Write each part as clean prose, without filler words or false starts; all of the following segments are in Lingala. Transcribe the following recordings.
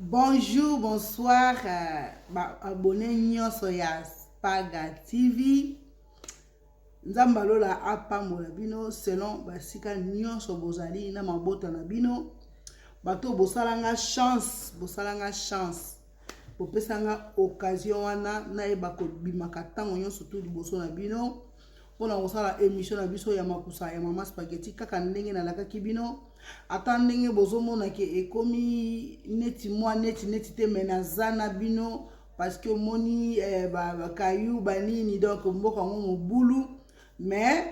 Bonjour, bonsoir, abonnés nyonso ya Spaga TV. Nzamba lola apambola bino selon basika nyonso bozali na mabota na bino. Bato bosalanga chance, bopesanga occasion wana na eba ko bimaka tango nyonso tu liboso na bino. Pona kosala émission na biso ya makusa ya mama spaghetti kaka ndenge na lakaki bino. Ata ndenge bozomona ke ekomi neti mwa neti te menaza na bino parce que moni bakayu banini donc mboka ngo mobulu mais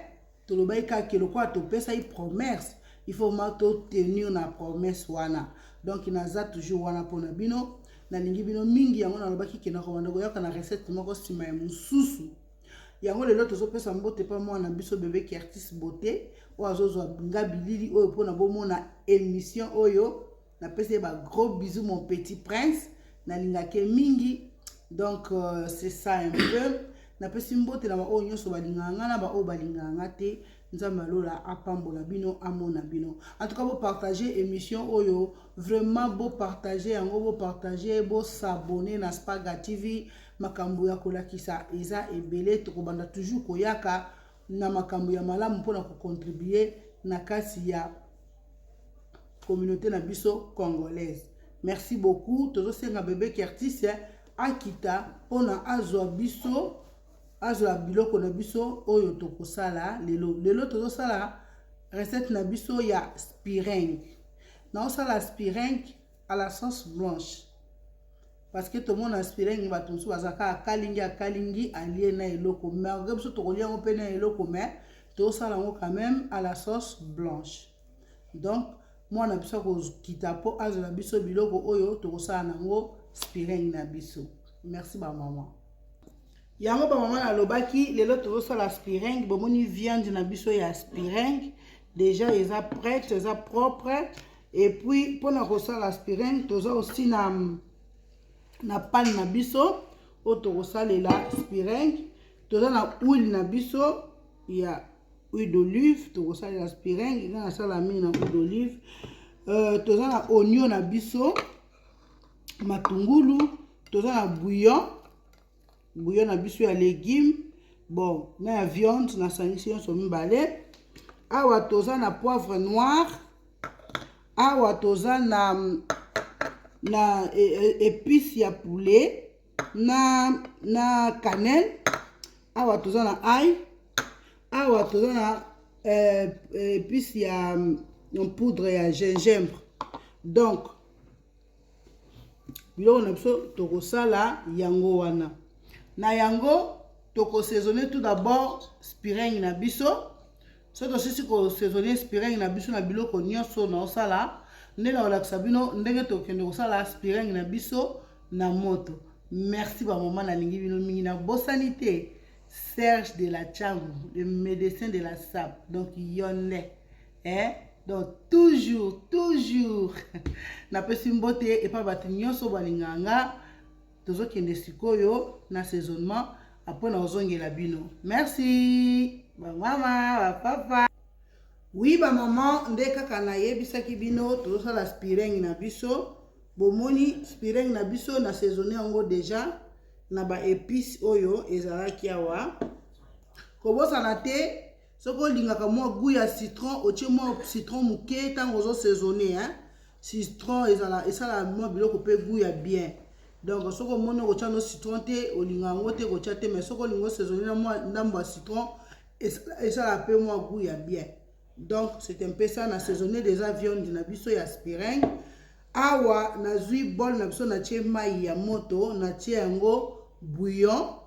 tolobai kaka lokwa topesa i promesse il faut mato tenir na promesse wana donc naza toujours wana pona bino na lingi bino mingi yango na lobaki ke na komanda koyoka na recette moko sima ya mususu yango lelo tozopesa mbote pa mwana biso bébé qui artiste beauté o azozwa nga bilili oyo pona bomona émission oyo na pese ba gros bisous mon petit prince na lingake mingi donc c'est ça un peu na pese mbote na ba oyo nyonso balinganga na ba o balinganga te nzamba lola apambola bino amona bino en tout cas vous partager émission oyo vraiment beau partager yango beau partager beau s'abonner na Spaga TV makambo ya kolakisa eza ebele tokobanda toujours koyaka na makambo ya malamu mpona ko contribuer na kasi ya communauté na biso congolaise. Merci beaucoup. Tozo senga bébé qui artiste akita pona azwa biso azwa biloko na biso oyo tokosala lelo tozo sala recette na biso ya spiring. Na osala spiring à la sauce blanche. Parce que tout le monde aspire que bato nso bazaka kalingi allié na eloko mais ngam so to kolia ngo pe na eloko mais to sala ngo quand même à la sauce blanche. Donc moi na biso ko kitapo azola biso biloko oyo to kosala nango spiring na biso. Merci ba maman. Yango ba maman na lobaki lelo to sala spiring bomoni viande na biso ya spiring déjà eza prête, eza propre et puis pour na ko sala spiring to aussi na pan na biso oto kosalela spiring toza na huile na biso ya huile d'olive to kosalela spiring na sala mingi na huile d'olive toza na oignon na biso matungulu toza na bouillon na biso ya légumes bon na ya viande na sangisi nyonso mibale awa toza na poivre noir awa toza na épice ya poulet na cannelle awa toza na ail awa toza na épice ya poudre ya gingembre donc biloko na biso tokosala yango wana na yango tokosaisonner tout d'abord spiring na biso so tosisi kosaisonner spiring na biso na biloko nyonso na osala ndenge olakisa bino ndenge tokende kosala spiring na biso na moto. Merci ba maman na lingi bino mingi na bosani te Serge de la Tchangou, le médecin de la SAP. Donc yonne donc toujours na pesi mbote et pas bati nyonso balinganga tozokende sikoyo na saisonnement après na ozongela bino. Merci ba mama ba papa. Oui ba maman nde kaka na yebisaki bino tozosala spiring na biso bomoni spiring na biso na saisonné yango déjà na ba épices oyo ezalaki awa kobosana te soko lingaka mwa goût ya citron otie mwa citron muke tango ozo saisonné citron ezala mwa biloko pe goût ya bien donc soko mona kotia no citron te olinga yango te kotia te mais soko lingo saisonné na mwa ndambo ya citron ezala pe mwa goût ya bien. Donc c'est un peu ça na saisonné déjà viande na biso ya spiring awa na zui bol na biso na tie mai ya moto na tie yango bouillon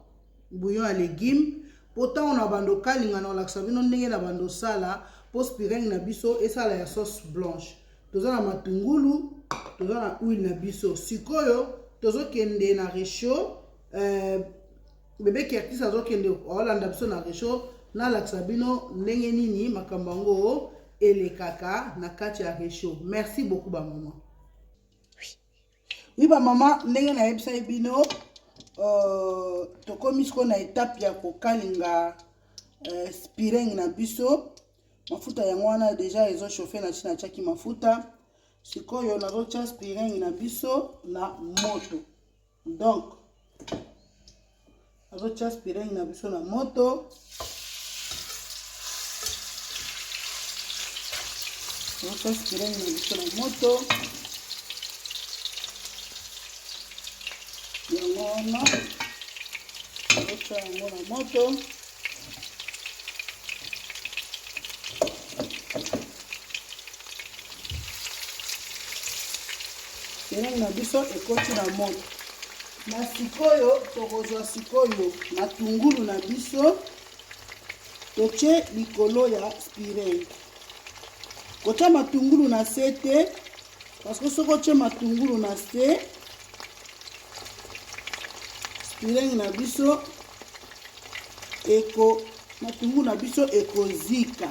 ya légumes pourtant on a bando kalinga na laksa bino ndenge na bando sala po spiring na biso esala ya sauce blanche toza na matungulu toza na huile na biso sikoyo tozokende na réchaud bébé qui artiste azokende olanda biso na réchaud na laksa bino ndenge nini makambo yango elekaka na kati ya réchaud. Merci beaucoup ba maman. Oui ba maman ndenge na yebisa bino tokomi siko na étape ya kokalinga spiring na biso mafuta yango wana déjà ezo chauffer na china chaki mafuta sikoyo nazotia spiring na biso na moto. Donc nazotia spiring na biso na moto. Nazotia spiring na biso na moto. Yango wana nazotia yango na moto. Spiring na biso ekoti na moto. Na sikoyo tokozwa sikoyo matungulu na biso totie likolo ya spiring. Kotia matungulu na se te, parce que soko tie matungulu na se, spiring na biso matungulu na biso ekozika.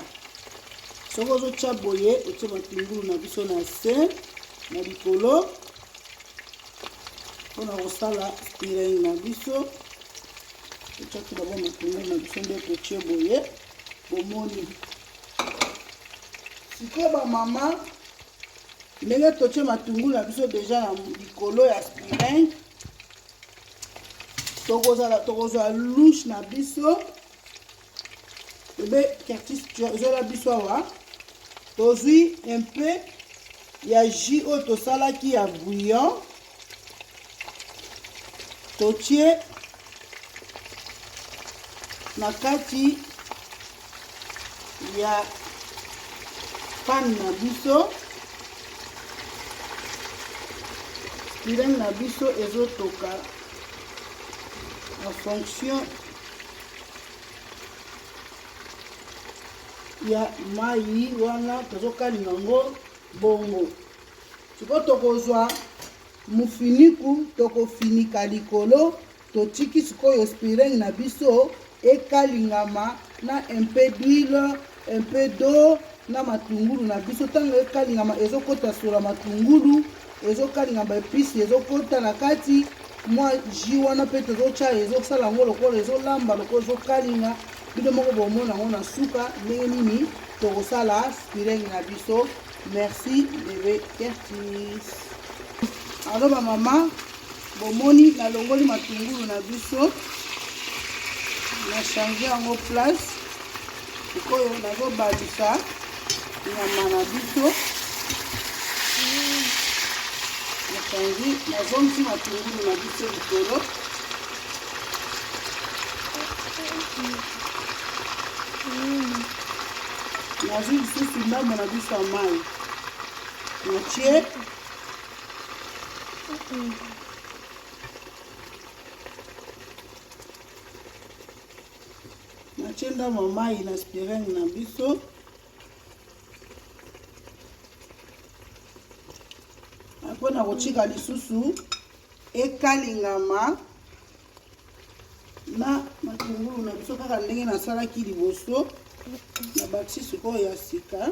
Soko ozotia boye otie matungulu na biso na se na likolo. On a kosala spiring na biso. Totiaki d'abord matungulu na biso nde totie boye. Bomoni. Sikoyo bamama, ndenge totie matungulu na biso deja na likolo ya spiring. Tokozwa louche na biso. Ebe Curtis zola biso awa. Tozwi un peu ya jus oyo tosalaki ya bouillon. Totie na kati ya pan na biso. Spiring na biso ezotoka en fonction ya mai wana tozokalinga ngo bongo. Siko tokozwa mufiniku tokofinika likolo, totiki sikoyo spiring na biso ekalingama na un peu d'huile, un peu d'eau na matungulu na biso. Tango ekalingama ezokota sura matungulu, ezokalingama episi ezokota na kati. Mwa jus wana pe tozotia ezosala ngo lokolo ezolamba lokolo ezokalinga. Bino moko bomona ngo na suka ndenge nini tokosala spiring na biso. Merci bébé Curtis. Alors ba mama bomoni na longoli matungulu na biso na changer yango place. Sikoyo nazobalisa nyama na biso. Nazomisi matungulu na biso likolo. Nazwi lisusu ndambo na biso ya mai. Natie natie ndambo ya mai na spiring na biso. Mpona kotika lisusu ekalingama na matungulu na biso kaka ndenge nasalaki liboso na bakisi sikoyo ya sika.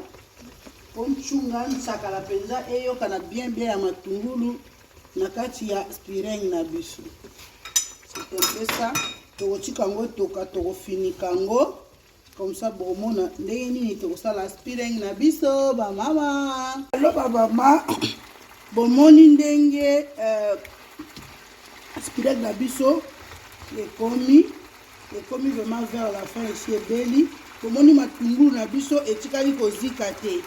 Po nchunga nsakala mpenza eyokana bien ya matungulu na kati ya spiring na biso. C'est un peu ça. Tokotika yango toka tokofinika yango. Comme ça bomona ndenge nini tokosala spiring na biso ba mama. Allo ba mama. Bomoni ndenge spiring na biso ekomi vraiment vers la fin ici ebeli. Bomoni matungulu na biso etikali kozika te.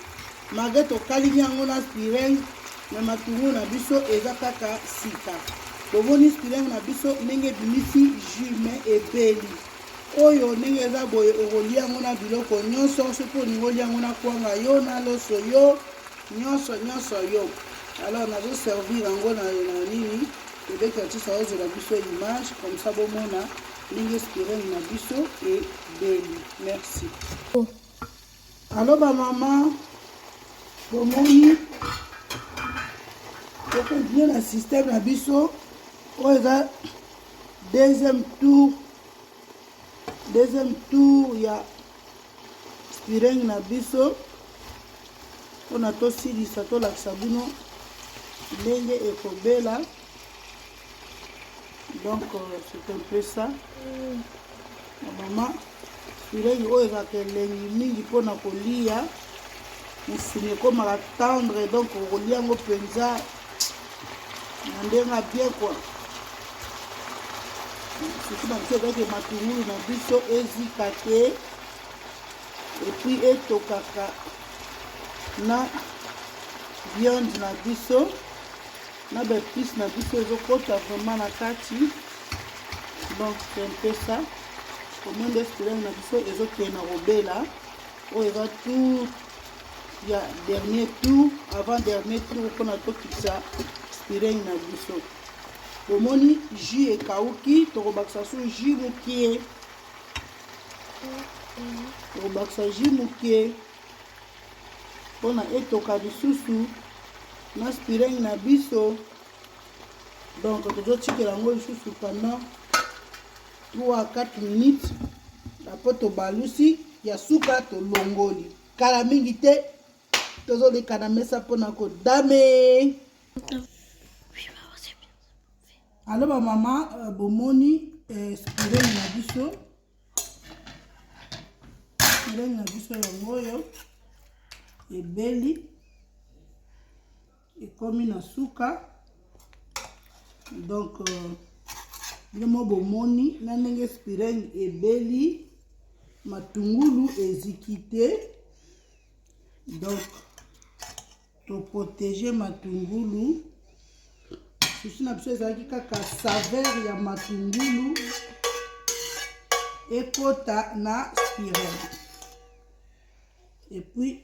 Malgré tokalingi yango na spiring na matungulu na biso eza kaka sika. Bomoni spiring na biso ndenge bimisi jus mais ebeli. Oyo ndenge eza boye okolia yango na biloko nyonso, soki olingi olia yango na kwanga yo na loso yo nyonso yo. Alors nazo servir yango na nini Bébé Curtis azozela biso image comme ça bomona ndenge spiring na biso ebeli. Merci. Alors ba mama bomoni tokontinue na système na biso oyo eza deuxième tour ya spiring na biso mpona tosilisa tolakisa bino ndenge ekobela. Donc c'est un peu ça. Maman spiring oyo ezalaka elengi mingi mpona kolia musuni ekomaka tendre, donc okolia yango mpenza na ndenge ya bien quoi. Surtout na biso ezalaki matungulu na biso ezika te epuis etokaka na viande na biso na baépice na biso ezokota vraiment na kati. Donc c'est un peu ça. Combien de spireng na biso ezokende na kobela oyo eza tout ya dernier tour, avant dernier tour mpona tokisa spireng na biso. Omoni jus ekauki, tokobakisa so jus mokie, tokobakisa jus mokie mpona etoka lisusu na spireng na biso. Donc tozotikela yango lisusu pendant 3 à 4 minutes apo tobalusi ya suka tolongoli kala mingi te tozoleka na mesa mpona kodame. Alo ba mama bomoni spireng na biso, spireng na biso yango oyo ebeli ekomi na suka. Donc bino bomoni na ndenge spireng ebeli matungulu eziki te. Donc toprotéger matungulu susi na biso ezalaki kaka saveur ya matungulu ekota na spireng. Et puis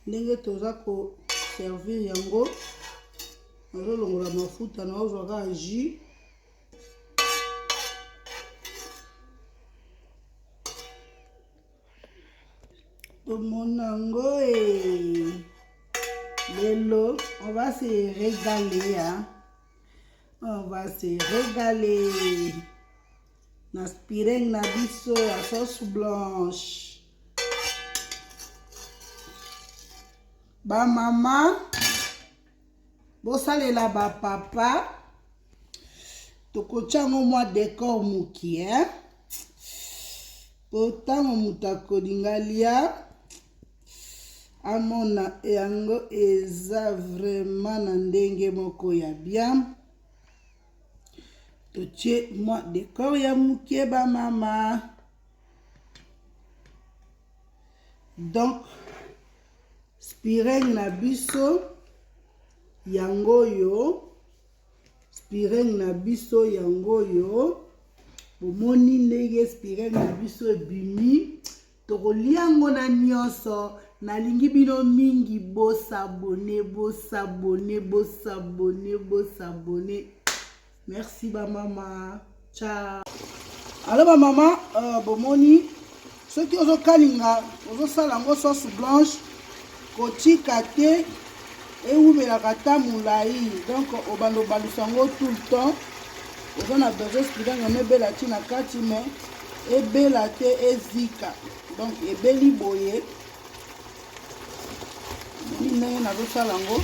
ndenge toza koservir yango nazolongola mafuta naozwaka jus tomona yango lelo on va se régaler hein? On va se régaler na spireng na biso ya sauce blanche. Ba mama bosalela ba papa tokotia ngo mwa décor mokie hein? Potango moto akolinga lia amona yango eza vraiment na ndenge moko ya bien. Totie mwa décor ya mokie ba mama. Donc spireng na biso yango yo, spireng na biso yango yo bomoni ndenge spireng na biso ebimi tokolia yango na nyonso. Nalingi bino mingi bosabone bosabone bosabone bosabone. Merci ba mama. Ciao. Alors ba mama bomoni soki ozokalinga ozosala yango sauce blanche kotika te ewumelaka ta molai. Donc obanda obalusa yango tout le temps. Oza na besoin spireng yango ebela ti na kati mais ebela te ezika. Donc ebeli boye ndenge nazosala yango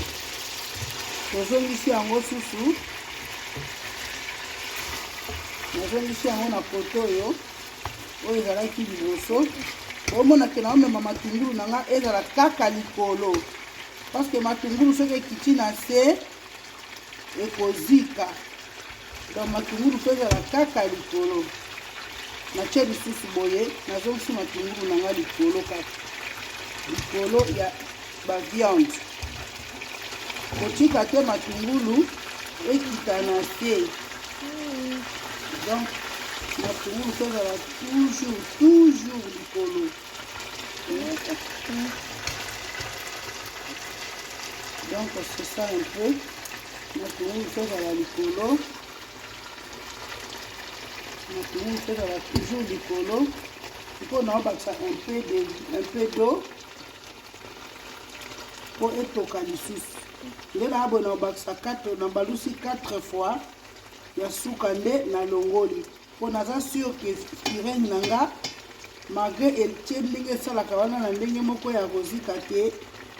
tozongisi yango susu nazongisi yango na poto oyo ezalaki liboso. Bomona ke naomema matungulu na nga ezala kaka likolo parce que matungulu soki ekiti na se ekozika. Donc matungulu mpe ezala kaka likolo. Natie lisusu boye nazongisi matungulu na nga likolo kaka likolo ya baviande. Kotika te matungulu ekita na se. Donc matungulu mpe ezala toujours likolo. Donc c'est ça un peu. Matungulu mpe ezala likolo. Matungulu mpe ezala toujours likolo. Mpo naobakisa un peu d'eau po etoka lisusu. Nde na boye naobakisa na balusi 4 fois ya suka nde na longoli. Po naza sûr que spireng na nga malgré etie ndenge esalaka wana na ndenge moko ya kozika te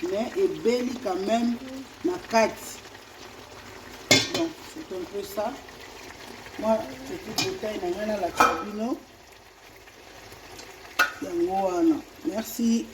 mais ebeli quand même na kati. Donc c'est un peu ça. Moi petite bouteille na nga nalakisa bino yango wana. Merci.